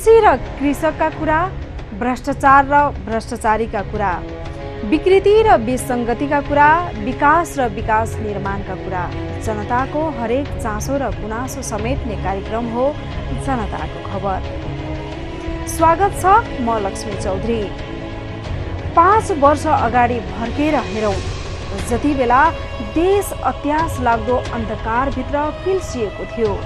कृषि र कृषकका कुरा, भ्रष्टाचार र भ्रष्टाचारीका कुरा, विकृति र विसङ्गतिका कुरा, विकास र विकास निर्माणका कुरा, जनताको हरेक चासो र गुनासो समेट्ने कार्यक्रम हो जनताको खबर। स्वागत छ, म लक्ष्मी चौधरी। 5 वर्ष अगाडि फर्केर हेरौँ, जति बेला देश अत्यास लाग्दो अन्धकारभित्र पिल्सिएको थियो।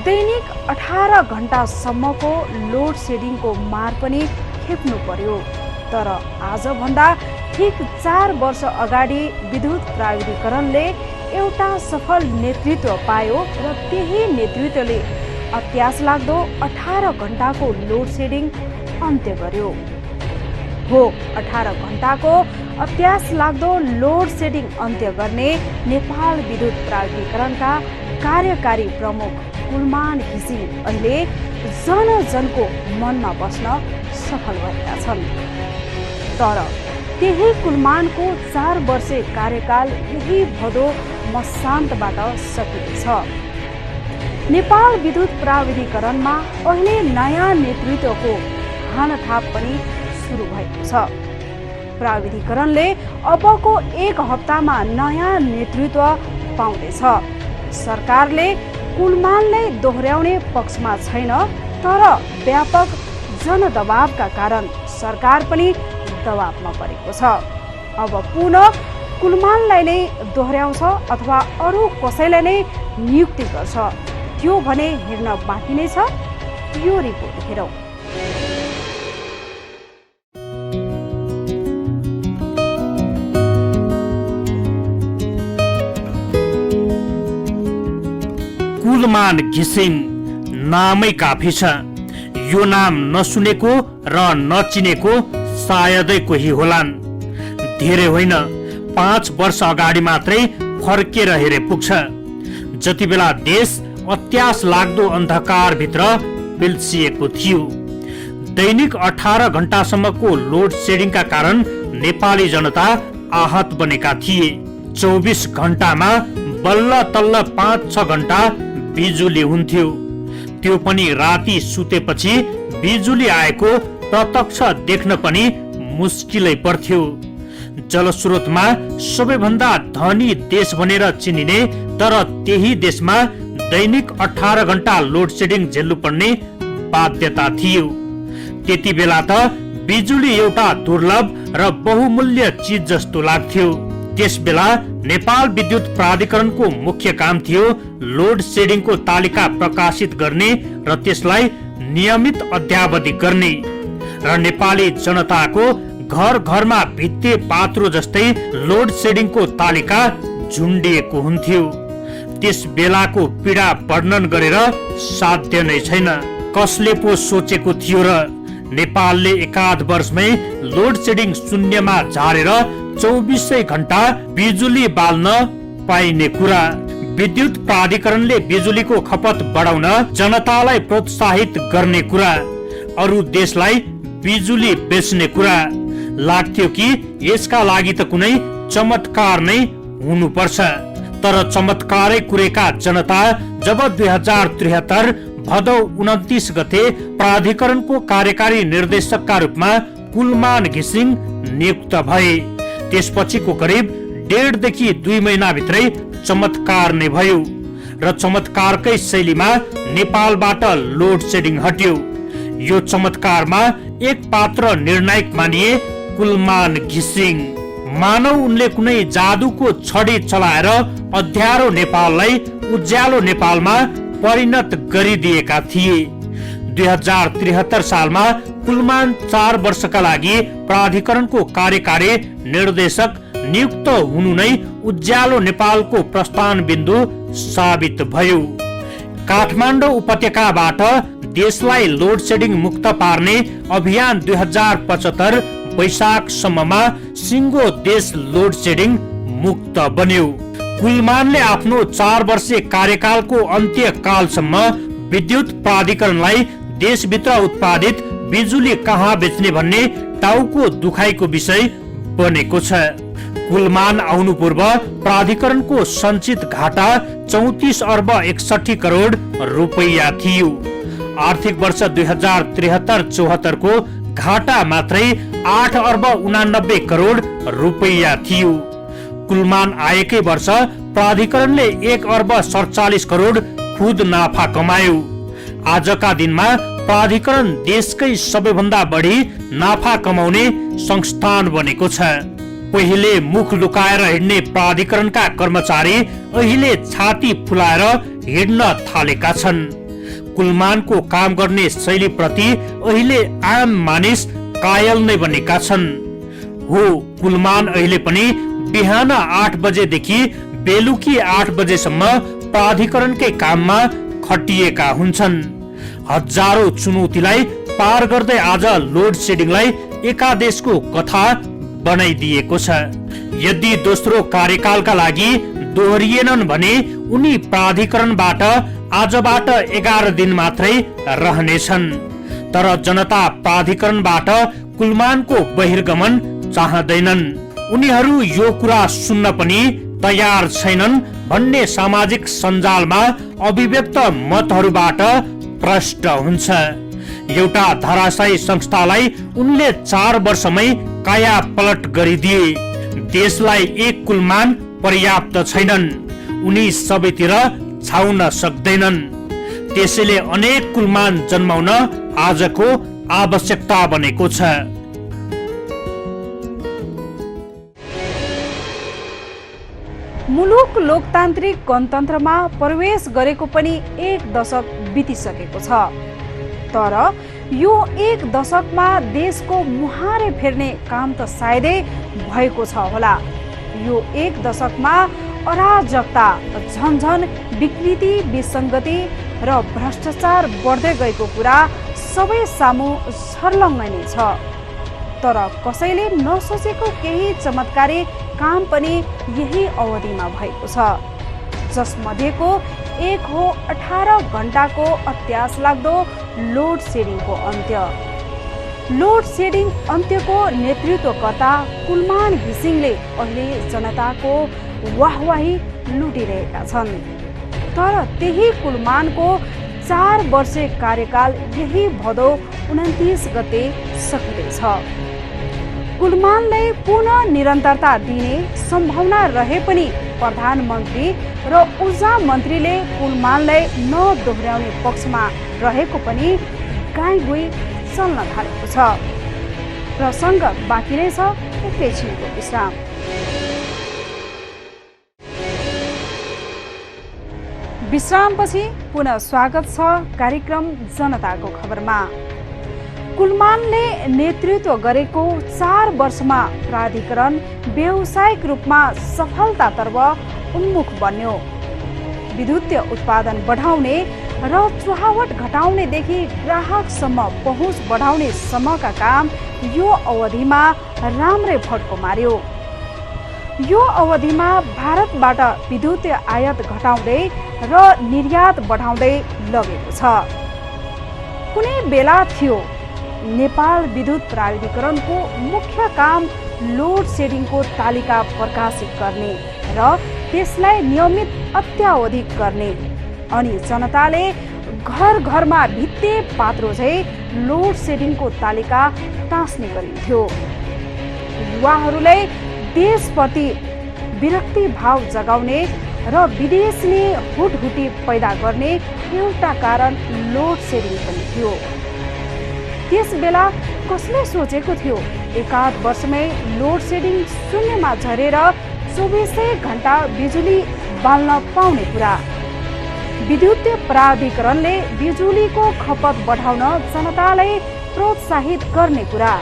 दैनिक 18 घण्टासम्मको लोड सेडिङको मार पनि खेप्नु पर्यो। तर आजभन्दा ठिक 4 वर्ष अगाडि विद्युत प्राविधिकरणले एउटा सफल नेतृत्व पायो र त्यही नेतृत्वले अत्यास लाग्दो 18 घण्टाको लोड सेडिङ अन्त्य गर्यो। हो, 18 घण्टाको अत्यास लाग्दो लोड सेडिङ अन्त्य गर्ने नेपाल विद्युत प्राधिकरणका कार्यकारी प्रमुख कुलमान घिसिङ अहिले जनजनको मनमा बस्न सफल भएका छन्। तर त्यही कुलमानको 4 वर्षे कार्यकाल यही भदौ मसान्तबाट सकिनेछ। नेपाल विद्युत प्राविधिकरणमा अहिले नयाँ नेतृत्वको हानथाप पनि सुरु भएको छ। प्राविधिकरणले अबको 1 हप्तामा नयाँ नेतृत्व पाउँदैछ। सरकारले कुलमानलाई दोहोर्याउने पक्षमा छैन, तर व्यापक जनदबावका कारण सरकार पनि दबावमा परेको छ। अब पुनः कुलमानलाई नै दोहोर्याउँछ अथवा अरू कसैलाई नै नियुक्ति गर्छ, त्यो भने हेर्न बाँकी नै छ। यो रिपोर्ट हेरौँ। कुलमान घिसिङ नामै काफी छ। यो नाम नसुनेको र नचिनेको सायदै कोही होलान्। धेरै होइन, 5 वर्ष अगाडि मात्रै फर्केर हेरे पुग्छ, जति बेला देश अत्यास लाग्दो अन्धकारभित्र पिल्सिएको थियो। दैनिक 18 घण्टासम्मको लोड सेडिङका कारण नेपाली जनता आहत बनेका थिए। 24 घण्टामा बल्ल तल्ल 5-6 घण्टा बिजुली हुन्थ्यो, त्यो पनि राति सुतेपछि बिजुली आएको प्रत्यक्ष देख्न पनि मुस्किलै पर्थ्यो। जलस्रोतमा सबैभन्दा धनी देश भनेर चिनिने, तर त्यही देशमा दैनिक 18 घण्टा लोड सेडिङ झेल्नु पर्ने बाध्यता थियो। त्यति बेला त बिजुली एउटा दुर्लभ र बहुमूल्य चिज जस्तो लाग्थ्यो। त्यस बेला नेपाल विद्युत प्राधिकरणको मुख्य काम थियो लोड सेडिङको तालिका प्रकाशित गर्ने र त्यसलाई नियमित अद्यावधि गर्ने, र नेपाली जनताको घर घरमा भित्ते पात्रो जस्तै लोड सेडिङको तालिका झुन्डिएको हुन्थ्यो। त्यस बेलाको पीडा वर्णन गरेर साध्य नै छैन। कसले पो सोचेको थियो र नेपालले एकाध वर्षमै लोड सेडिङ शून्यमा झारेर 24 घण्टा बिजुली बाल्न पाइने कुरा। विद्युत प्राधिकरणले बिजुलीको खपत बढाउन जनतालाई प्रोत्साहित गर्ने कुरा, अरू देशलाई बिजुली बेच्ने कुरा। लाग्थ्यो कि यसका लागि त कुनै चमत्कार नै हुनुपर्छ। तर चमत्कारै कुरेका जनता जब 2073 भदौ 29 गते प्राधिकरणको कार्यकारी निर्देशकका रूपमा कुलमान घिसिङ नियुक्त भए, त्यसपछिको करिब 1.5 देखि 2 महिनाभित्रै चमत्कार नै भयो र चमत्कारकै शैलीमा नेपालबाट लोड सेडिङ हट्यो। यो चमत्कारमा एक पात्र निर्णायक मानिए कुलमान घिसिङ। मानव उनले कुनै जादुको छडी चलाएर अँध्यारो नेपाललाई उज्यालो नेपालमा परिणत गरिदिएका थिए। 2073 सालमा कुलमान 4 वर्षका लागि प्राधिकरणको कार्यकारी निर्देशक नियुक्त हुनु नै उज्यालो नेपालको प्रस्थान बिन्दु साबित भयो। काठमाडौँ उपत्यकाबाट देशलाई लोड सेडिङ मुक्त पार्ने अभियान 2075 वैशाखसम्ममा सिङ्गो देश लोड सेडिङ मुक्त बन्यो। कुलमानले आफ्नो 4 वर्षे कार्यकालको अन्त्यकालसम्म विद्युत प्राधिकरणलाई देशभित्र उत्पादित बिजुली कहाँ बेच्ने भन्ने टाउको दुखाइको विषय बनेको छ। कुलमान आउनु पूर्व प्राधिकरणको सञ्चित घाटा 34 अर्ब 61 करोड रुपैयाँ थियो। आर्थिक वर्ष 2073-74 को घाटा मात्रै 8 अर्ब 89 करोड रुपैयाँ थियो। कुलमान आएकै वर्ष प्राधिकरणले 1 अर्ब 47 करोड खुद नाफा कमायो। आजका दिनमा प्राधिकरण देशकै सबैभन्दा बढी नाफा कमाउने संस्थान बनेको छ। पहिले मुख लुकाएर हिँड्ने प्राधिकरणका कर्मचारी अहिले छाती फुलाएर हिँड्न थालेका छन्। कुलमानको काम गर्ने शैलीप्रति अहिले आम मानिस कायल नै बनेका छन्। हो, कुलमान अहिले पनि बिहान 8 बजेदेखि बेलुकी 8 बजेसम्म प्राधिकरणकै काममा खटिएका हुन्छन्। हजारौं चुनौतीलाई पार गर्दै आज लोड सेडिङलाई एकादेशको कथा बनाइदिएको छ। यदि दोस्रो कार्यकालका लागि दोहोरिएनन् भने उनी प्राधिकरणबाट आजबाट 11 दिन मात्रै रहनेछन्। तर जनता प्राधिकरणबाट कुलमानको बहिर्गमन चाहँदैनन्। उनीहरू यो कुरा सुन्न पनि तयार छैनन् भन्ने सामाजिक सञ्जालमा अभिव्यक्त मतहरूबाट प्रष्ट हुन्छ। एउटा धराशायी संस्थालाई उनले 4 वर्षमै काया पलट गरिदिए। देशलाई एक कुलमान पर्याप्त छैनन्, उनी सबैतिर छाउन सक्दैनन्। त्यसैले अनेक कुलमान जन्माउन आजको आवश्यकता बनेको छ। मुलुक लोकतान्त्रिक गणतन्त्रमा प्रवेश गरेको पनि 1 दशक बितिसकेको छ। तर यो 1 दशकमा देशको मुहारे फेर्ने काम त सायदै भएको छ होला। यो 1 दशकमा अराजकता, झन्झन, विकृति, विसङ्गति र भ्रष्टाचार बढ्दै गएको कुरा सबै सामु छर्लङ्ग नै छ। तर कसैले नसोचेको केही चमत्कारी काम पनि यही अवधिमा भएको छ, जसमध्येको एक हो 18 घण्टाको अत्यास लाग्दो लोड सेडिङको अन्त्य। लोड सेडिङ अन्त्यको नेतृत्वकर्ता कुलमान घिसिङले अहिले जनताको वाहवाही लुटिरहेका छन्। तर त्यही कुलमानको 4 वर्षे कार्यकाल यही भदौ 29 गते सकिँदैछ। कुलमानलाई पुनः निरन्तरता दिने सम्भावना रहे पनि प्रधानमन्त्री र ऊर्जा मन्त्रीले कुलमानलाई नदोहोर्याउने पक्षमा रहेको पनि गाईगुई चल्न थालेको छ। प्रसङ्ग बाँकी नै छ, एकैछिनको विश्राम। विश्रामपछि पुनः स्वागत छ कार्यक्रम जनताको खबरमा। कुलमानले नेतृत्व गरेको 4 वर्षमा प्राधिकरण व्यावसायिक रूपमा सफलतातर्फ उन्मुख बन्यो। विद्युतीय उत्पादन बढाउने र चुहावट घटाउनेदेखि ग्राहकसम्म पहुँच बढाउने सम्मका काम यो अवधिमा राम्रै फड्को मार्यो। यो अवधिमा भारतबाट विद्युतीय आयात घटाउँदै र निर्यात बढाउँदै लगेको छ। कुनै बेला थियो नेपाल विद्युत प्राधिकरणको मुख्य काम लोड सेडिङको तालिका प्रकाशित गर्ने र त्यसलाई नियमित अत्यावधिक गर्ने, अनि जनताले घर घरमा भित्ते पात्रो झैं लोड सेडिङको तालिका टाँस्ने गरिन्थ्यो। युवाहरूलाई देशप्रति विरक्ति भाव जगाउने र विदेशले हुटहुटी पैदा गर्ने एउटा कारण लोड सेडिङ पनि थियो। त्यस बेला कसले सोचेको थियो एकाध वर्षमै लोड सेडिङ शून्यमा झरेर 24 घण्टा बिजुली बाल्न पाउने कुरा। विद्युतीय प्राधिकरणले बिजुलीको खपत बढाउन जनतालाई प्रोत्साहित गर्ने कुरा,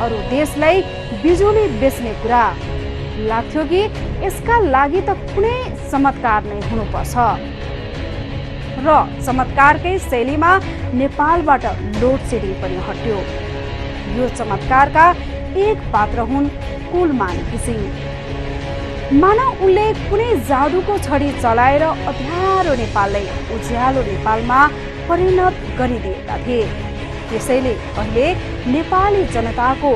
अरू देशलाई बिजुली बेच्ने कुरा। लाग्थ्यो कि यसका लागि त कुनै चमत्कार नै हुनुपर्छ र चमत्कारकै शैलीमा नेपालबाट लोड सेडिङ पनि हट्यो। यो चमत्कारका एक पात्र हुन् कुलमान घिसिङ। मानव उनले कुनै जादुको छडी चलाएर अँध्यारो नेपाललाई उज्यालो नेपालमा परिणत गरिदिएका थिए। त्यसैले अहिले नेपाली जनताको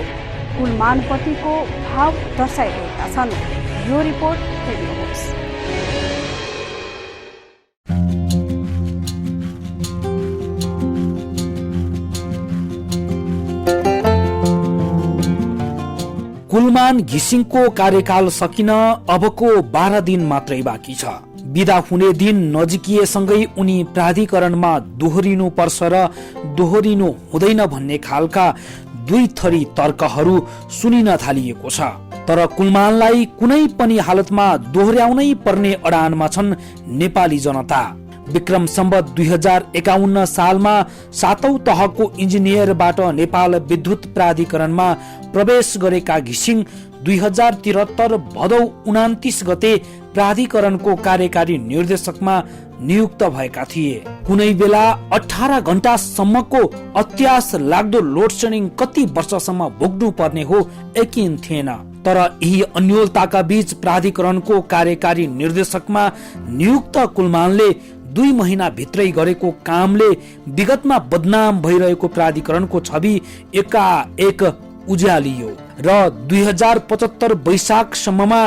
कुलमानप्रतिको भाव दर्शाइरहेका छन्। यो रिपोर्ट हेर्नुहोस्। कुलमान घिसिङको कार्यकाल सकिन अबको 12 दिन मात्रै बाँकी छ। बिदा हुने दिन नजिकिएसँगै उनी प्राधिकरणमा दोहोरिनु पर्छ र दोहोरिनु हुँदैन भन्ने खालका दुई थरी तर्कहरू सुनिन थालिएको छ। तर कुलमानलाई कुनै पनि हालतमा दोहोर्याउनै पर्ने अडानमा छन् नेपाली जनता। विक्रम सम्वत 2051 सालमा 7औं तहको इन्जिनियरबाट नेपाल विद्युत प्राधिकरणमा प्रवेश गरेका घिसिङ 2073 भदौ 29 गते प्राधिकरणको कार्यकारी निर्देशकमा नियुक्त भएका थिए। कुनै बेला 18 घण्टासम्मको अत्यास लाग्दो लोड सेडिङ कति वर्षसम्म भोग्नु पर्ने हो यकिन थिएन। तर यही अन्योलताका बीच प्राधिकरणको कार्यकारी निर्देशकमा नियुक्त कुलमानले 2 महिना भित्रै गरेको कामले विगतमा बदनाम भइरहेको प्राधिकरणको छवि एकाएक उज्यालियो र 2075 वैशाखसम्ममा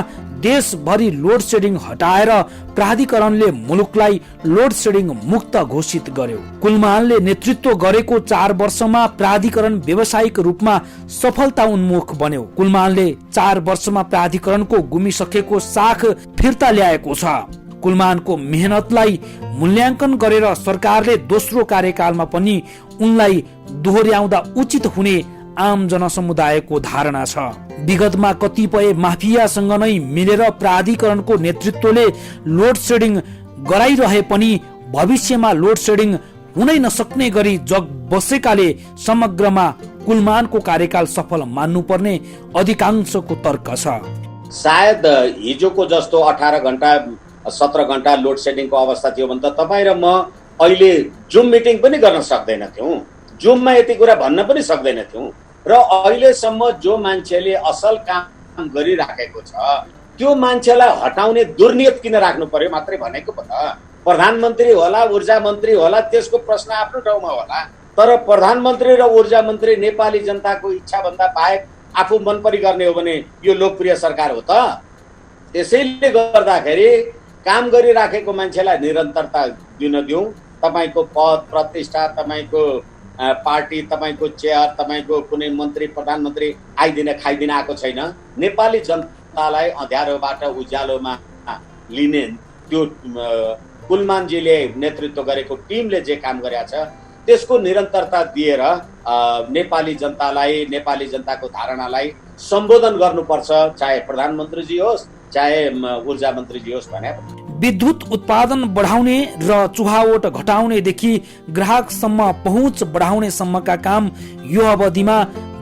देशभरि लोड सेडिङ हटाएर प्राधिकरणले मुलुकलाई लोड सेडिङ मुक्त घोषित गर्यो। कुलमानले नेतृत्व गरेको 4 वर्षमा प्राधिकरण व्यावसायिक रूपमा सफलता उन्मुख बन्यो। कुलमानले 4 वर्षमा प्राधिकरणको गुमिसकेको साख फिर्ता ल्याएको छ। कुलमानको मेहनतलाई मूल्याङ्कन गरेर सरकारले दोस्रो कार्यकालमा पनि उनलाई दोहोर्याउँदा उचित हुने आम जनसमुदायको धारणा छ। विगतमा कतिपय माफियासँग नै मिलेर प्राधिकरणको नेतृत्वले लोड सेडिङ गराइरहे पनि भविष्यमा लोड सेडिङ हुनै नसक्ने गरी जग बसेकाले समग्रमा कुलमानको कार्यकाल सफल मान्नुपर्ने अधिकांशको तर्क छ। सायद हिजोको जस्तो 18 घण्टा 17 घण्टा लोड सेडिङको अवस्था थियो भने त तपाईँ र म अहिले जुम मिटिङ पनि गर्न सक्दैन थियौँ, जुममा यति कुरा भन्न पनि सक्दैन थियौँ। र अहिलेसम्म जो मान्छेले असल काम गरिराखेको छ त्यो मान्छेलाई हटाउने दुर्नियत किन राख्नु पर्यो मात्रै भनेको पो त। प्रधानमन्त्री होला, ऊर्जा मन्त्री होला, त्यसको प्रश्न आफ्नो ठाउँमा होला, तर प्रधानमन्त्री र ऊर्जा मन्त्री नेपाली जनताको इच्छा भन्दा बाहेक आफू मन परी गर्ने हो भने यो लोकप्रिय सरकार हो त। त्यसैले गर्दाखेरि काम गरिराखेको मान्छेलाई निरन्तरता दिन दिउँ। तपाईको पद प्रतिष्ठा, तपाईको पार्टी, तपाईको चेयर, तपाईको कुनै मन्त्री प्रधानमन्त्री आइदिन खाइदिन आएको छैन। नेपाली जनतालाई अँध्यारोबाट उज्यालोमा लिने त्यो कुलमानजीले नेतृत्व गरेको टिमले जे काम गरेको छ त्यसको निरन्तरता दिएर नेपाली जनतालाई, नेपाली जनताको धारणालाई सम्बोधन गर्नुपर्छ, चाहे प्रधानमन्त्रीजी होस् चाहे ऊर्जा मन्त्रीजी होस् भने। विद्युत उत्पादन बढाउने र चुहावट घटाउनेदेखि ग्राहकसम्म पहुँच बढाउने सम्मका काम यो अवधिमा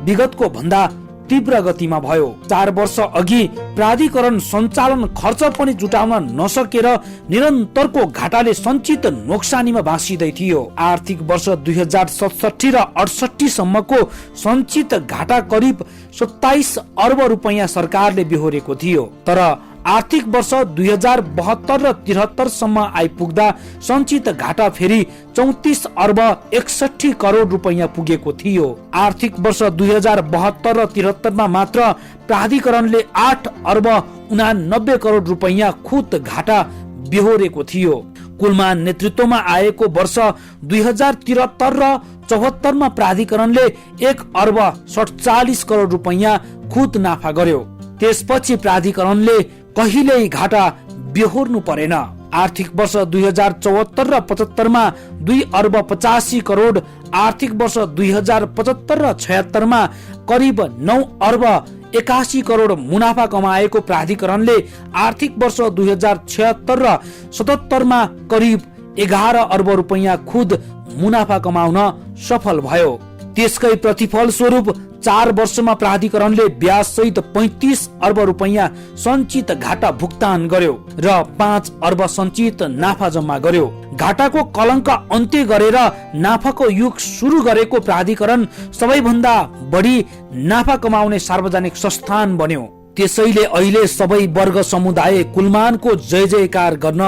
विगतको भन्दा तीव्र गतिमा भयो। 4 वर्ष अघि प्राधिकरण सञ्चालन खर्च पनि जुटाउन नसकेर निरन्तरको घाटाले सञ्चित नोक्सानीमा भाँसिँदै थियो। आर्थिक वर्ष 2067 र 68 सम्मको सञ्चित घाटा करिब 27 अर्ब रुपैयाँ सरकारले बेहोरेको थियो। तर आर्थिक वर्ष 2072 र 73 सम्म आइपुग्दा सञ्चित घाटा फेरि 34 अर्ब 61 करोड रुपैयाँ पुगेको थियो। आर्थिक वर्ष 2072 र 73 मा मात्र प्राधिकरणले 8 अर्ब 89 करोड रुपैयाँ खुत घाटा बेहोरेको थियो। कुलमान नेतृत्वमा आएको वर्ष 2073 र 74 मा प्राधिकरणले 1 अर्ब 47 करोड रुपैयाँ खुत नाफा गर्यो। त्यसपछि प्राधिकरणले कहिल्यै घाटा बेहोर्नु परेन। आर्थिक वर्ष 2074 र 75 मा 2 अर्ब 85 करोड, आर्थिक वर्ष 2075 र 76 मा करिब 9 अर्ब 81 करोड मुनाफा कमाएको प्राधिकरणले आर्थिक वर्ष 2076 र 77 मा करिब 11 अर्ब रुपैयाँ खुद मुनाफा कमाउन सफल भयो। त्यसकै प्रतिफल स्वरूप 4 वर्षमा प्राधिकरणले ब्याज सहित 35 अर्ब रुपैयाँ सञ्चित घाटा भुक्तान गर्यो र 5 अर्ब सञ्चित नाफा जम्मा गर्यो। घाटाको कलङ्क अन्त्य गरेर नाफाको युग सुरु गरेको प्राधिकरण सबैभन्दा बढी नाफा कमाउने सार्वजनिक संस्थान बन्यो। त्यसैले अहिले सबै वर्ग समुदाय कुलमानको जय जयकार गर्न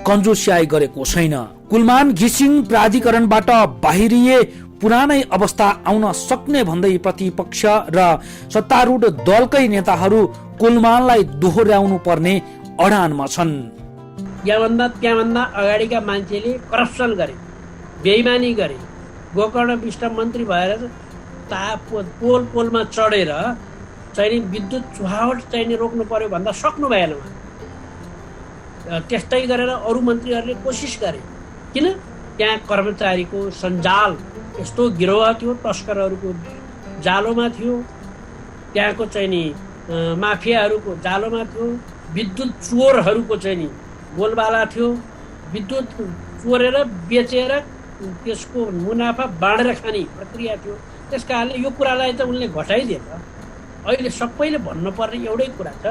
कन्जुस्याइ गरेको छैन। कुलमान घिसिङ प्राधिकरणबाट बाहिरिए पुरानै अवस्था आउन सक्ने भन्दै प्रतिपक्ष र सत्तारूढ दलकै नेताहरू कुलमानलाई दोहोर्याउनु पर्ने अडानमा छन्। त्यहाँभन्दा अगाडिका मान्छेले करप्सन गरे, बेइमानी गरे, गोकर्ण विष्ट मन्त्री भएर पोलमा चढेर चाहिँ विद्युत चुहावट चाहिँ रोक्नु पर्यो भन्दा सक्नु भएन उहाँ। त्यस्तै गरेर अरू मन्त्रीहरूले कोसिस गरे, किन त्यहाँ कर्मचारीको सञ्जाल यस्तो गिरोह थियो, तस्करहरूको जालोमा थियो, त्यहाँको चाहिँ नि माफियाहरूको जालोमा थियो, विद्युत चोरहरूको चाहिँ नि बोलबाला थियो, विद्युत चोरेर बेचेर त्यसको मुनाफा बाँडेर खाने प्रक्रिया थियो। त्यस कारणले यो कुरालाई त उनले घटाइदिए त। अहिले सबैले भन्नुपर्ने एउटै कुरा छ,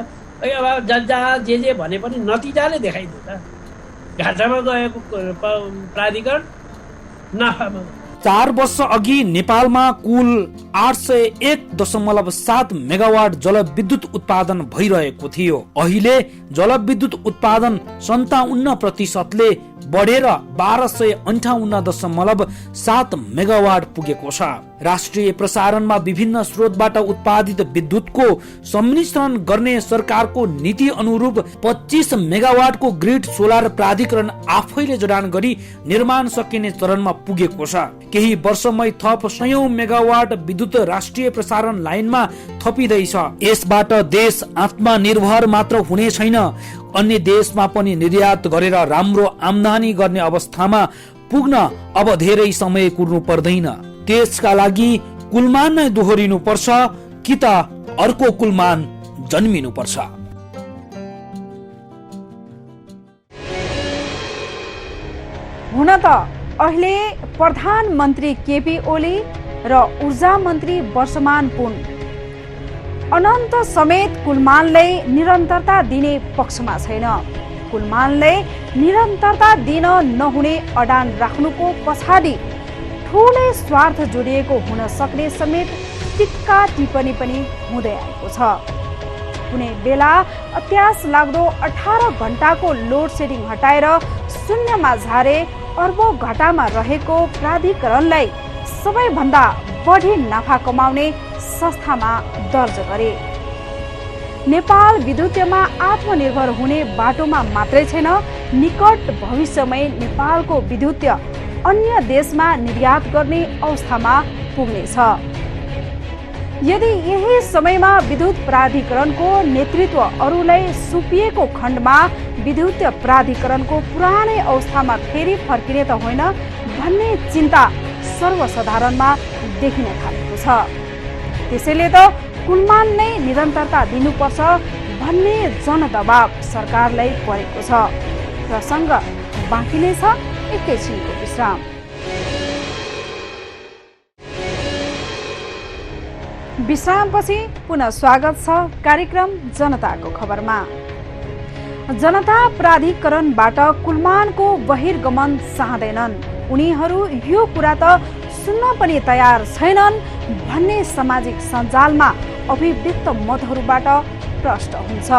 अब जहाँ जे भने पनि नतिजाले देखाइदियो त। घाटामा गएको प्राधिकरण नाफामा। 4 वर्ष अघि नेपालमा कुल 801.7 मेगावाट जलविद्युत उत्पादन भइरहेको थियो। अहिले जलविद्युत उत्पादन 57% बढेर 1258.7 मेगावाट पुगेको छ। राष्ट्रिय प्रसारणमा विभिन्न स्रोतबाट उत्पादित विद्युतको सम्मिश्रण गर्ने सरकारको नीति अनुरूप 25 मेगावाटको ग्रिड सोलर प्राधिकरण आफैले जडान गरी निर्माण सकिने चरणमा पुगेको छ। केही वर्षमै थप 100 मेगावाट विद्युत राष्ट्रिय प्रसारण लाइनमा थपिँदैछ। यसबाट देश आत्मनिर्भर मात्र हुने छैन, अन्य देशमा पनि निर्यात गरेर राम्रो आम्दानी गर्ने अवस्थामा पुग्न अब धेरै समय कुर्नु पर्दैन। त्यसका लागि कुलमान नै दोहोरिनु पर्छ कि त अर्को कुलमान जन्मिनु पर्छ। हुन त अहिले प्रधानमन्त्री केपी ओली र ऊर्जा मन्त्री वर्षमान पुन अनन्त समेत कुलमानलाई निरन्तरता दिने पक्षमा छैन। कुलमानलाई निरन्तरता दिन नहुने अडान राख्नुको पछाडि ठुलै स्वार्थ जोडिएको हुन सक्ने समेत टिक्का टिप्पणी पनि हुँदै आएको छ। कुनै बेला अत्यास लाग्दो 18 घण्टाको लोड सेडिङ हटाएर शून्यमा झारे अर्बौं घाटामा रहेको प्राधिकरणलाई सबैभन्दा बढी नाफा कमाउने संस्थामा दर्ज गरे। नेपाल विद्युतीयमा आत्मनिर्भर हुने बाटोमा मात्रै छैन, निकट भविष्यमै नेपालको विद्युतीय अन्य देशमा निर्यात गर्ने अवस्थामा पुग्नेछ। यदि यही समयमा विद्युत प्राधिकरणको नेतृत्व अरूलाई सुम्पिएको खण्डमा विद्युतीय प्राधिकरणको पुरानै अवस्थामा फेरि फर्किने त होइन भन्ने चिन्ता सर्वसाधारणमा देखिन थालेको छ। त्यसैले त कुलमान नै निरन्तरता दिनुपर्छ भन्ने जनदबाव सरकारलाई परेको छ। प्रसङ्ग बाँकी नै छ, एकैछिनको विश्राम। विश्रामपछि पुनः स्वागत छ कार्यक्रम जनताको खबरमा। जनता प्राधिकरणबाट कुलमानको बहिर्गमन चाहँदैनन्, उनीहरू यो कुरा त सुन्न पनि तयार छैनन् भन्ने सामाजिक सञ्जालमा अभिव्यक्त मतहरूबाट प्रष्ट हुन्छ।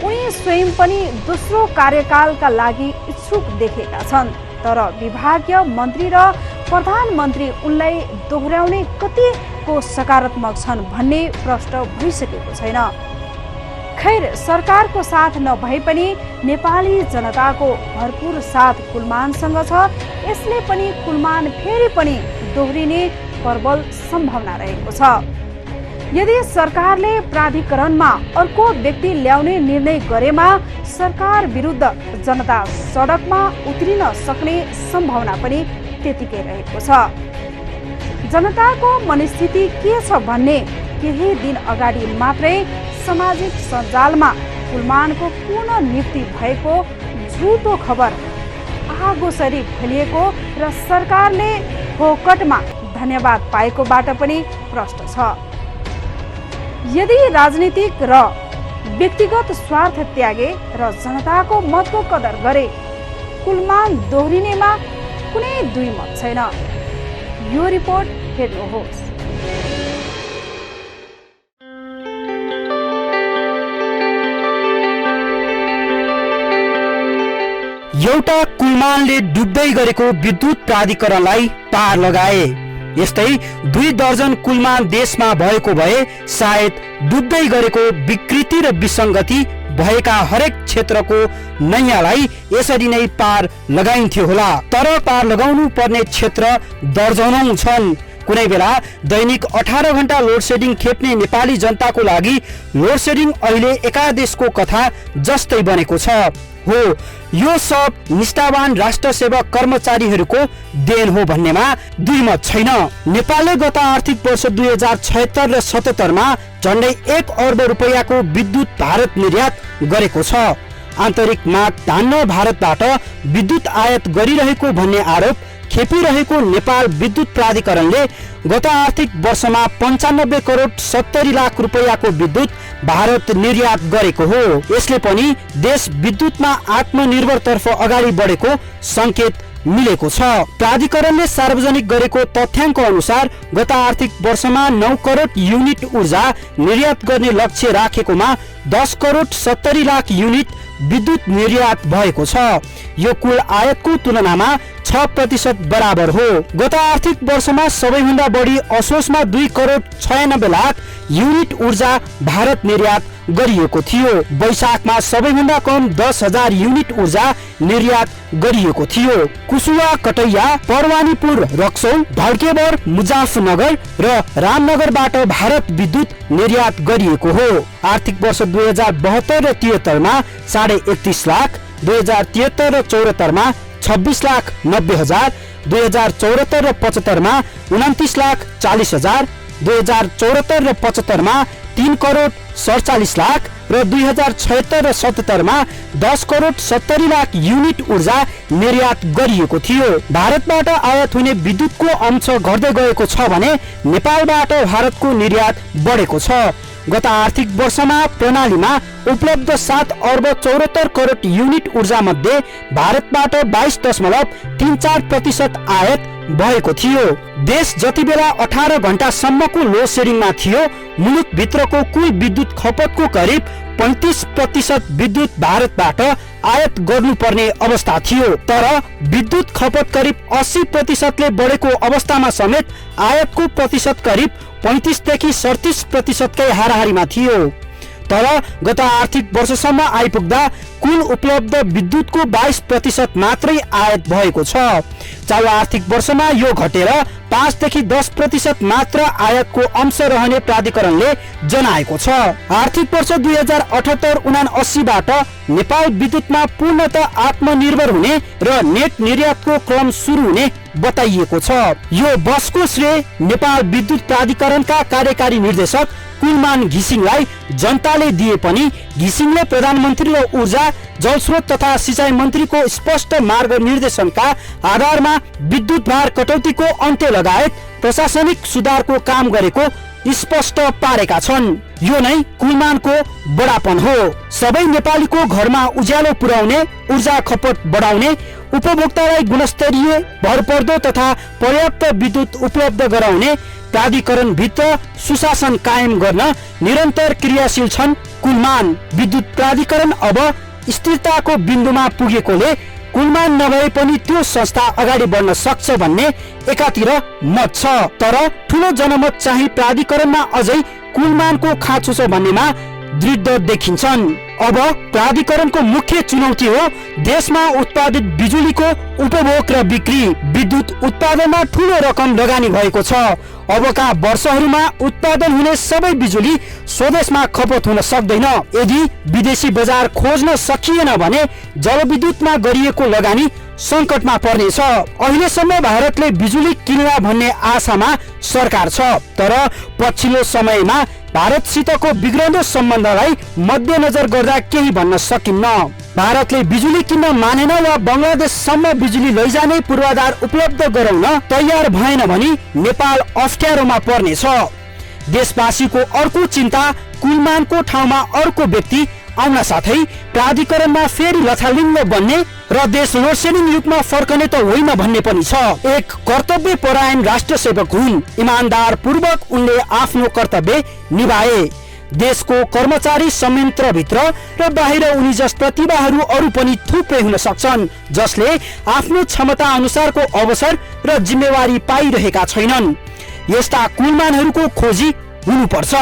उनी स्वयं पनि दोस्रो कार्यकालका लागि इच्छुक देखेका छन्, तर विभागीय मन्त्री र प्रधानमन्त्री उनलाई दोहोर्याउने कतिको सकारात्मक छन् भन्ने प्रष्ट भइसकेको छैन। खैर, सरकारको साथ नभए पनि नेपाली जनताको भरपूर साथ कुलमानसँग छ। यसले पनि कुलमान फेरि पनि दोहोरिने प्रबल सम्भावना रहेको छ। यदि सरकारले प्राधिकरणमा अर्को व्यक्ति ल्याउने निर्णय गरेमा सरकार विरुद्ध जनता सडकमा उत्रिन सक्ने सम्भावना पनि त्यतिकै रहेको छ। जनताको मनस्थिति के छ भन्ने केही दिन अगाडि मात्रै सामाजिक सञ्जालमा कुलमानको पुनः नियुक्ति भएको झुटो खबर आगोसरी फैलिएको र सरकारले फोकटमा धन्यवाद पाएकोबाट पनि प्रष्ट छ। यदि राजनीतिक र व्यक्तिगत स्वार्थ त्यागे र जनताको मतको कदर गरे कुलमान दोहोरिनेमा कुनै दुई मत छैन। यो रिपोर्ट हेर्नुहोस्। एउटा कुलमानले डुब्दै गरेको विद्युत प्राधिकरणलाई पार लगाए। यस्तै 2 दर्जन कुलमान देशमा भएको भए सायद डुब्दै गरेको विकृति र विसङ्गति भएका हरेक क्षेत्रको नैयालाई यसरी नै पार लगाइन्थ्यो होला। तर पार लगाउनु पर्ने क्षेत्र दर्जनौं छन्। कुनै बेला दैनिक 18 घण्टा लोड सेडिङ खेप्ने नेपाली जनताको लागि लोड सेडिङ अहिले एकादेशको कथा जस्तै बनेको छ। हो, यो सब निष्ठावान राष्ट्र सेवक कर्मचारीहरूको देन हो भन्नेमा दुईमत छैन। नेपालले गत आर्थिक वर्ष 2076 र 77 मा झन्डै 1 अर्ब रुपैयाँको विद्युत भारत निर्यात गरेको छ। आन्तरिक माग धान्न भारतबाट विद्युत आयात गरिरहेको भन्ने आरोप खेपिरहेको नेपाल विद्युत प्राधिकरणले गत आर्थिक वर्षमा 95 करोड 70 लाख रुपैयाँको विद्युत भारत निर्यात गरेको हो। यसले पनि देश विद्युतमा आत्मनिर्भरतर्फ अगाडि बढेको संकेत मिलेको छ। प्राधिकरणले सार्वजनिक गरेको तथ्याङ्क अनुसार गत आर्थिक वर्षमा 9 करोड युनिट ऊर्जा निर्यात गर्ने लक्ष्य राखेकोमा 10 करोड 70 लाख युनिट विद्युत निर्यात भएको छ। यो कुल आयातको तुलनामा 6% बराबर हो। गत आर्थिक वर्षमा सबैभन्दा बढी असोजमा 2 करोड 96 लाख युनिट ऊर्जा भारत निर्यात गरिएको थियो। वैशाखमा सबैभन्दा कम 10,000 युनिट ऊर्जा निर्यात गरिएको थियो। कुसुवा, कटैया, परवानीपुर, रक्सौल, ढल्केबर, मुजाफरनगर र रामनगरबाट भारत विद्युत निर्यात गरिएको हो। आर्थिक वर्ष 2072 र 73 मा 31.5 लाख, 2073 र 74 मा 26 लाख 90 हजार, 2074 र 75 मा 29 लाख 40 हजार, 2074 र 75 मा 3 करोड 47 लाख र 2076 र 77 मा 10 करोड 70 लाख युनिट ऊर्जा निर्यात गरिएको थियो। भारतबाट आयात हुने विद्युतको अंश घट्दै गएको छ भने नेपालबाट भारतको निर्यात बढेको छ। गत आर्थिक वर्षमा प्रणालीमा उपलब्ध 7 अर्ब 74 करोड युनिट ऊर्जा मध्ये भारतबाट 22.34% आयात भएको थियो। देश जति बेला 18 घण्टासम्मको लोड सेडिङमा थियो, मुलुकभित्रको कुल विद्युत खपतको करिब 35% विद्युत भारतबाट आयात गर्नुपर्ने अवस्था थियो। तर विद्युत खपत करिब 80%ले बढेको अवस्थामा समेत आयातको प्रतिशत करिब 35 देखि 37% कै हाराहारीमा थियो। तर गत आर्थिक वर्षसम्म आइपुग्दा कुल उपलब्ध विद्युतको 22% मात्रै आयात भएको छ। चालु आर्थिक वर्षमा यो घटेर 5 देखि 10% मात्र आयातको अंश रहने प्राधिकरणले जनाएको छ। आर्थिक वर्ष 2078-79 बाट नेपाल विद्युतमा पूर्णतः आत्मनिर्भर हुने र नेट निर्यातको क्रम सुरु हुने बताइएको छ। यो बसको श्रेय नेपाल विद्युत प्राधिकरणका कार्यकारी निर्देशक कुलमान घिसिङलाई जनताले दिए पनि घिसिङले प्रधानमन्त्री र ऊर्जा, जलस्रोत तथा सिंचाई मन्त्रीको स्पष्ट मार्गनिर्देशनका आधारमा विद्युत भार कटौतीको अन्त्य लगायत प्रशासनिक सुधारको काम गरेको स्पष्ट पारेका छन्। यो नै कुलमानको बडापन हो। सबै नेपालीको घरमा उज्यालो पुर्याउने, ऊर्जा खपत बढाउने, उपभोक्तालाई गुणस्तरीय, भरपर्दो तथा पर्याप्त विद्युत उपलब्ध गराउने प्राधिकरण भित्र सुशासन कायम गर्न निरन्तर क्रियाशील छन् कुलमान। विद्युत प्राधिकरण अब स्थिरताको बिन्दुमा पुगेकोले कुलमान नभए पनि त्यो संस्था अगाडि बढ्न सक्छ भन्ने एकातिर मत छ। तर ठूलो जनमत चाहिँ प्राधिकरणमा अझै कुलमानको खाँचो छ भन्नेमा दृढ देखिन्छन्। अब प्राधिकरणको मुख्य चुनौती हो देशमा उत्पादित बिजुलीको उपभोग र बिक्री। विद्युत उत्पादनमा ठूलो रकम लगानी भएको छ। अबका वर्षहरूमा उत्पादन हुने सबै बिजुली स्वदेशमा खपत हुन सक्दैन। यदि विदेशी बजार खोज्न सकिएन भने जलविद्युतमा गरिएको लगानी संकटमा पर्नेछ। अहिलेसम्म भारतले बिजुली किन्ला भन्ने आशामा सरकार छ। तर पछिल्लो समयमा भारतसितको बिग्रँदो सम्बन्धलाई मध्यनजर गर्दा केही भन्न सकिन्न। भारतले बिजुली किन्न मानेन वा बङ्गलादेशसम्म बिजुली लैजाने पूर्वाधार उपलब्ध गराउन तयार भएन भने नेपाल अप्ठ्यारोमा पर्नेछ। देशवासीको अर्को चिन्ता कुलमानको ठाउँमा अर्को व्यक्ति आउन साथै प्राधिकरणमा फेरि लथालिङ्ग बन्ने र देश लोड सेडिङ युगमा फर्कने त होइन भन्ने पनि छ। एक कर्तव्य परायण राष्ट्र सेवक हुन्। इमानदार पूर्वक उनले आफ्नो कर्तव्य निभाए। देशको कर्मचारी संयन्त्रभित्र र बाहिर उनी जस प्रतिभाहरू अरू पनि थुप्रै हुन सक्छन् जसले आफ्नो क्षमता अनुसारको अवसर र जिम्मेवारी पाइरहेका छैनन्। यस्ता कुलमानहरूको खोजी हुनुपर्छ।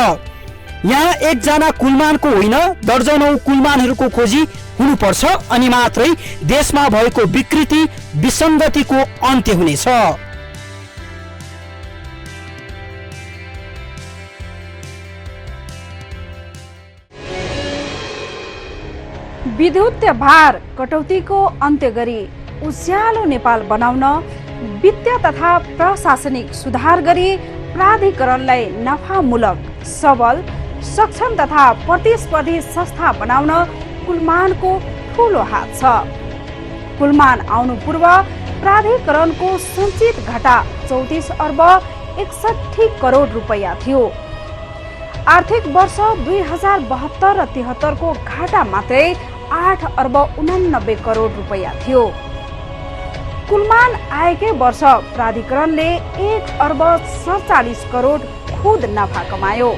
यहाँ एकजना कुलमानको होइन, दर्जनौं कुलमानहरूको खोजी हुनुपर्छ। अनि मात्रै देशमा भएको विकृति, विसङ्गतिको अन्त्य हुनेछ। विद्युत भार कटौतीको अन्त्य गरी उज्यालो नेपाल बनाउन वित्तीय तथा प्रशासनिक सुधार गरी प्राधिकरणलाई नफामूलक, सबल, सक्षम तथा प्रतिस्पर्धी संस्था बनाउन कुलमानको ठूलो हात छ। कुलमान आउनु पूर्व प्राधिकरणको सञ्चित घाटा 34 अर्ब 61 करोड रुपैयाँ थियो। आर्थिक वर्ष 2072 र 73 को घाटा मात्रै 8 अर्ब 89 करोड रुपैयाँ थियो। कुलमान आएकै वर्ष प्राधिकरणले 1 अर्ब 47 करोड खुद नाफा कमायो।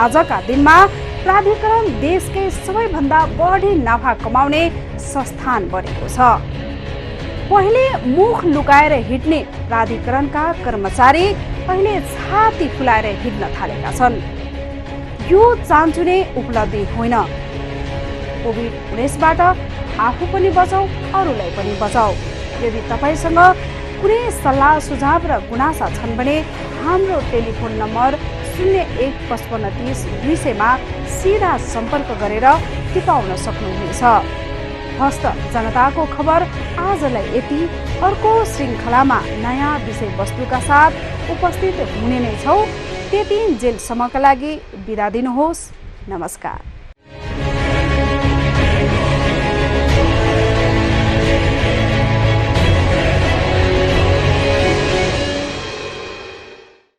आजका दिनमा प्राधिकरण देशकै सबैभन्दा बढी नाफा कमाउने संस्थान बनेको छ। पहिले मुख लुकाएर हिँड्ने प्राधिकरणका कर्मचारी अहिले छाती फुलाएर हिँड्न थालेका छन्। यो चान्चुने उपलब्धि होइन। कोभिड-19बाट आफू पनि बचाऊ, अरूलाई पनि बचाऊ। यदि तपाईसँग कुनै सल्लाह सुझाव र गुनासा छन् भने हाम्रो टेलिफोन नम्बर 015530 200 सिधा सम्पर्क गरेर टिपाउन सक्नुहुनेछ। हस्त जनताको खबर आजलाई यति। अर्को श्रृङ्खलामा नयाँ विषयवस्तुका साथ उपस्थित हुने नै छौँ। त्यति जेलसम्मका लागि बिदा दिनुहोस्। नमस्कार।